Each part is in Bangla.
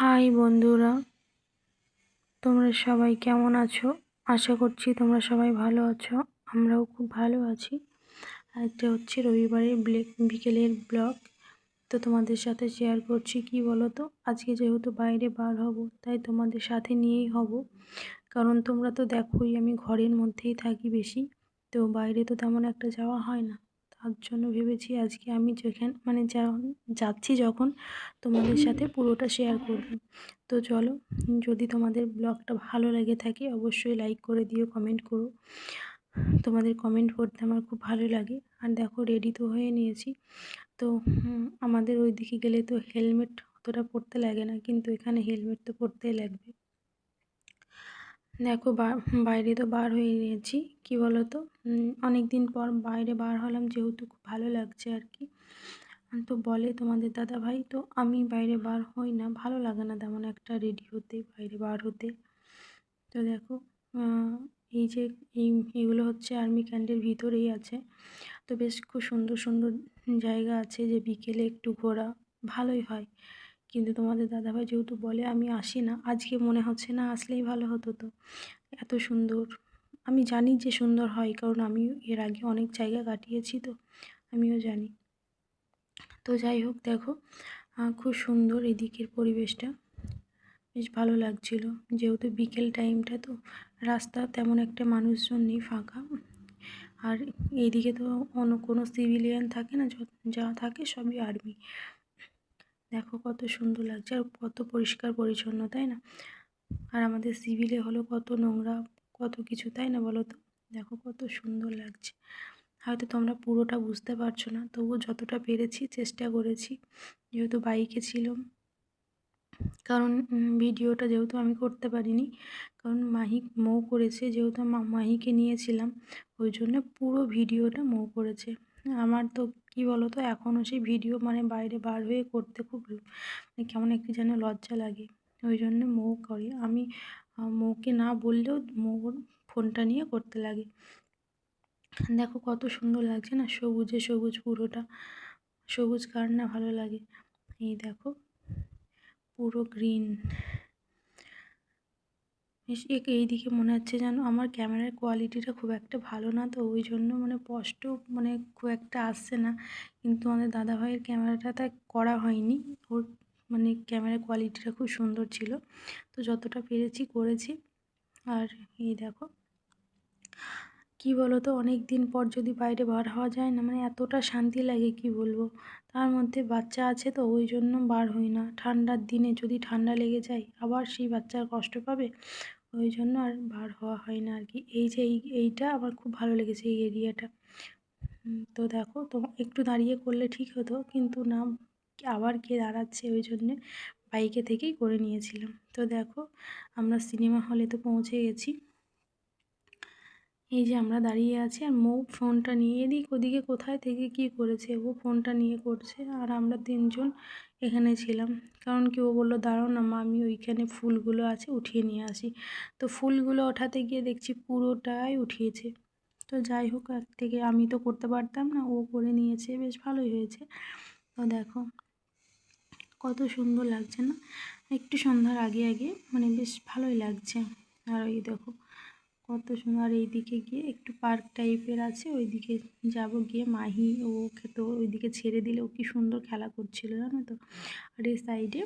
হাই বন্ধুরা, তোমরা সবাই কেমন আছো? আশা করছি তোমরা সবাই ভালো আছো। আমরাও খুব ভালো আছি। আজকে হচ্ছে রবিবারের বিকেলের ব্লগ। তো তোমাদের সাথে শেয়ার করছি। কি বলো তো, আজকে যেহেতু বাইরে বার হব, তাই তোমাদের সাথে নিয়েই হব। কারণ তোমরা তো দেখোই আমি ঘরের মধ্যেই থাকি বেশি, তো বাইরে তো তেমন একটা যাওয়া হয় না। তার জন্য ভেবেছি আজকে আমি যেখানে যাচ্ছি যখন তোমাদের সাথে পুরোটা শেয়ার করব। তো চলো, যদি তোমাদের ব্লগটা ভালো লেগে থাকে অবশ্যই লাইক করে দিও, কমেন্ট করো। তোমাদের কমেন্ট পড়তে আমার খুব ভালো লাগে। আর দেখো, রেডি তো হয়ে নিয়েছি। তো আমাদের ওই দিকে গেলে তো হেলমেট অতটা পরতে লাগে না, কিন্তু এখানে হেলমেট তো পরতেই লাগবে। দেখো, বাইরে তো বার হয়ে নিয়েছি। কি বলো তো, অনেক দিন পর বাইরে বার হলাম, যেহেতু খুব ভালো লাগছে আর কি। তো বলে তোমাদের দাদা ভাই, তো আমি বাইরে বার হই না, ভালো লাগে না তেমন একটা রেডি হতে, বাইরে বার হতে। তো দেখো, এই যে এইগুলো হচ্ছে আর্মি ক্যাম্পের ভিতরেই আছে। তো বেশ খুব সুন্দর সুন্দর জায়গা আছে, যে বিকেলে একটু ঘোরা ভালোই হয়। কিন্তু তোমাদের দাদাভাই যেহেতু বলে আমি আসি না, আজকে মনে হচ্ছে না আসলেই ভালো হতো। তো এত সুন্দর, আমি জানি যে সুন্দর হয়, কারণ আমিও এর আগে অনেক জায়গা কাটিয়েছি, তো আমিও জানি। তো যাই হোক, দেখো খুব সুন্দর এদিকের পরিবেশটা, বেশ ভালো লাগছিল। যেহেতু বিকেল টাইমটা, তো রাস্তা তেমন একটা মানুষজন নেই, ফাঁকা। আর এইদিকে তো অন্য কোনো সিভিলিয়ান থাকে না, যা থাকে সবই আর্মি। দেখো কত সুন্দর লাগছে, আর কত পরিষ্কার পরিচ্ছন্ন, তাই না? আর আমাদের সিভিলে হলো কত নোংরা, কত কিছু, তাই না বলো তো? দেখো কত সুন্দর লাগছে। হয়তো তোমরা পুরোটা বুঝতে পারছো না, তবুও যতটা পেরেছি চেষ্টা করেছি, যেহেতু বাইকে ছিলাম। কারণ ভিডিওটা যেহেতু আমি করতে পারিনি, কারণ মাহি মৌ করেছে, যেহেতু মাহিকে নিয়েছিলাম, ওই জন্য পুরো ভিডিওটা মৌ করেছে। আমার তো কি বলো তো, এখনও সেই ভিডিও মানে বাইরে বার হয়ে করতে খুব মানে কেমন একটি যেন লজ্জা লাগে। ওই জন্য মৌ করে, আমি মৌকে না বললেও মৌর ফোনটা নিয়ে করতে লাগে। দেখো কত সুন্দর লাগছে না, সবুজে সবুজ পুরোটা। সবুজ কার না ভালো লাগে? এই দেখো পুরো গ্রিন। এইদিকে মনে হচ্ছে যেন আমার ক্যামেরার কোয়ালিটিটা খুব একটা ভালো না, তো ওই জন্য মানে স্পষ্ট মানে খুব একটা আসছে না। কিন্তু আমাদের দাদাভাইয়ের ক্যামেরাটাতে করা হয়নি, ওর মানে ক্যামেরার কোয়ালিটিটা খুব সুন্দর ছিল। তো যতটা পেরেছি করেছি। আর এই দেখো, কি বলো তো, অনেক দিন পর যদি বাইরে বার হওয়া যায় না, মানে এতটা শান্তি লাগে কি বলবো। তার মধ্যে বাচ্চা আছে, তো ওই জন্য বার হই না। ঠান্ডার দিনে যদি ঠান্ডা লেগে যায়, আবার সেই বাচ্চার কষ্ট পাবে, ওই জন্য আর বার হওয়া হয় না আর কি। এই যে এইটা আমার খুব ভালো লেগেছে, এই এরিয়াটা। তো দেখো, তো একটু দাঁড়িয়ে করলে ঠিক হতো, কিন্তু না, আবার কে দাঁড়াচ্ছে, ওই জন্যে বাইকে থেকেই করে নিয়েছিলাম। তো দেখো, আমরা সিনেমা হলে তো পৌঁছে গেছি। এই যে আমরা দাঁড়িয়ে আছি, আর মৌ ফোনটা নিয়ে এদিক ওদিকে কোথায় থেকে কি করেছে, ও ফোনটা নিয়ে করছে, আর আমরা তিনজন এখানে ছিলাম। কারণ কি, ও বললো দাঁড়াও না মা, আমি ওইখানে ফুলগুলো আছে উঠিয়ে নিয়ে আসি। তো ফুলগুলো ওঠাতে গিয়ে দেখছি পুরোটাই উঠিয়েছে। তো যাই হোক, এক থেকে আমি তো করতে পারতাম না, ও করে নিয়েছে, বেশ ভালোই হয়েছে। তো দেখো কত সুন্দর লাগছে না, একটু সন্ধ্যার আগে আগে মানে বেশ ভালোই লাগছে। আর ওই দেখো কত সুন্দর। আর এইদিকে গিয়ে একটু পার্ক টাইপের আছে, ওইদিকে যাব, গিয়ে মাহি ওকে তো ওইদিকে ছেড়ে দিলে ও কি সুন্দর খেলা করছিল জানো তো। আর এই সাইডে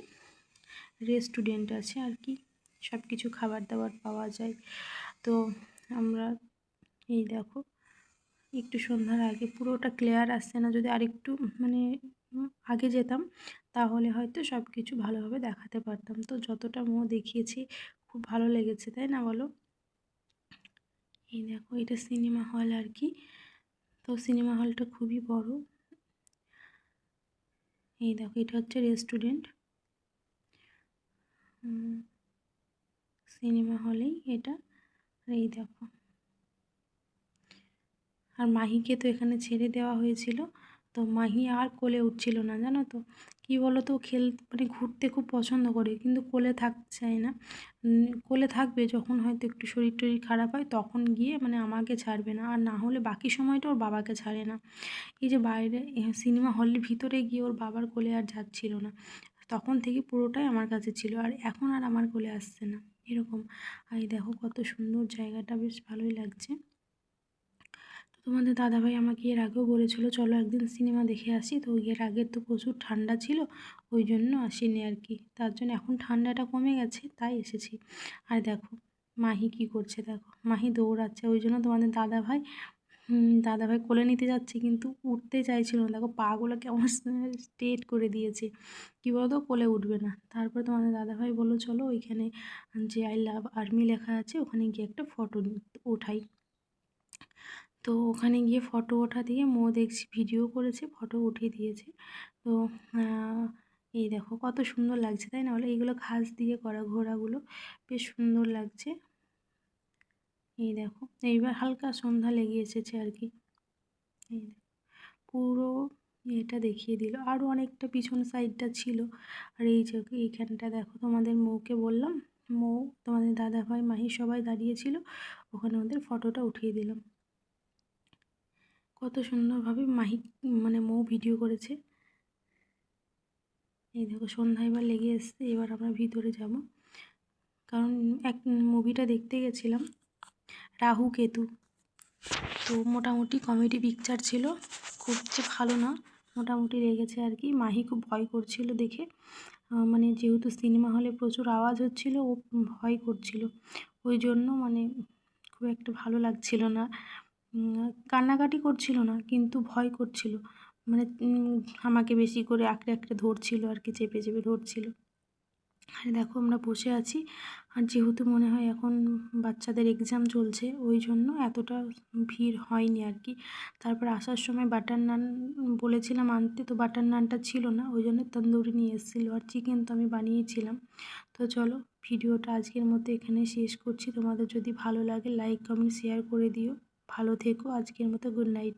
রেস্টুরেন্ট আছে আর কি, সব কিছু খাবার দাবার পাওয়া যায়। তো আমরা এই দেখো, একটু সন্ধ্যার আগে পুরোটা ক্লিয়ার আসছে না, যদি আরেকটু মানে আগে যেতাম তাহলে হয়তো সব কিছু ভালোভাবে দেখাতে পারতাম। তো যতটা দেখিয়েছি খুব ভালো লেগেছে, তাই না বলো? এই দেখো, এটা সিনেমা হল আর কি। তো সিনেমা হলটা খুবই বড়। এই দেখো, এটা হচ্ছে রেস্টুরেন্ট, সিনেমা হলেই এটা। এই দেখো, আর মাহিকে তো এখানে ছেড়ে দেওয়া হয়েছিল, তো মাহি আর কোলে উঠছিল না জানো তো। কি বলো তো, মানে ঘুরতে খুব পছন্দ করে, কিন্তু কোলে থাকতে চায় না। কোলে থাকবে যখন হয়তো একটু শরীর টরীর খারাপ হয়, তখন গিয়ে মানে আমাকে ছাড়বে না, আর না হলে বাকি সময়টা ওর বাবাকে ছাড়ে না। এই যে বাইরে সিনেমা হলের ভিতরে গিয়ে ওর বাবার কোলে আর যাচ্ছিল না। তখন থেকে পুরোটাই আমার কাছে ছিল, আর এখন আর আমার কোলে আসছে না এরকম। আর এই দেখো কত সুন্দর জায়গাটা, বেশ ভালোই লাগছে। তো তোমাদের দাদাভাই আমাকে এর আগেও বলেছিল চলো একদিন সিনেমা দেখে আসি, তো এর আগের তো প্রচুর ঠান্ডা ছিল, ওই জন্য আসিনি আর কি। তার জন্য এখন ঠান্ডাটা কমে গেছে তাই এসেছি। আর দেখো মাহি কি করছে, দেখো মাহি দৌড়াচ্ছে, ওই জন্য তোমাদের দাদাভাই কোলে নিতে যাচ্ছে কিন্তু উঠতে চাইছিল না, দেখো পাগুলো কেমন স্ট্রেট করে দিয়েছে, কী বলতো কোলে উঠবে না। তারপর তোমাদের দাদাভাই বললো চলো ওইখানে যে আই লাভ আর্মি লেখা আছে ওখানে গিয়ে একটা ফটো ওঠাই। তো ওখানে গিয়ে ফটো ওঠা দিয়ে দেখছি ভিডিও করেছে, ফটো উঠিয়ে দিয়েছে। তো এই দেখো কত সুন্দর লাগছে তাই না বলো, এইগুলো ঘাস দিয়ে করা ঘোড়াগুলো, বেশ সুন্দর লাগছে। এই দেখো এইবার হালকা সন্ধ্যা লেগে এসেছে আর কি। এই পুরো এটা দেখিয়ে দিল, আরও অনেকটা পিছন সাইডটা ছিল। আর এই যে এইখানটা দেখো তোমাদের মৌকে বললাম, মৌ তোমাদের দাদাভাই মাহি সবাই দাঁড়িয়েছিল, ওখানে ওদের ফটোটা উঠিয়ে দিলাম। কত সুন্দরভাবে মাহি মানে মৌ ভিডিও করেছে। এই দেখো সন্ধ্যা এবার লেগে এসছে, এবার আমরা ভিতরে যাব, কারণ এক মুভিটা দেখতে গেছিলাম রাহু কেতু, তো মোটামুটি কমেডি পিকচার ছিল, খুব যে ভালো না, মোটামুটি লেগেছে আর কি। মাহি খুব ভয় করছিল দেখে, মানে যেহেতু সিনেমা হলে প্রচুর আওয়াজ হচ্ছিল ও ভয় করছিল, ওই জন্য মানে খুব একটা ভালো লাগছিল না। কান্নাকাটি করছিল না কিন্তু ভয় করছিল, মানে আমাকে বেশি করে আঁকড়ে আঁকড়ে ধরছিল আর কি, চেপে চেপে ধরছিল। আর দেখো আমরা বসে আছি, আর যেহেতু মনে হয় এখন বাচ্চাদের এক্সাম চলছে ওই জন্য এতটা ভিড় হয়নি আর কি। তারপর আসার সময় বাটার নান বলেছিলাম আনতে, তো বাটার নানটা ছিল না, ওই জন্য তন্দুরি নিয়ে এসেছিলো, আর চিকেন তো আমি বানিয়েছিলাম। তো চলো ভিডিওটা আজকের মতো এখানে শেষ করছি, তোমাদের যদি ভালো লাগে লাইক কমেন্ট শেয়ার করে দিও। ভালো থেকো, আজকের মতো গুড নাইট।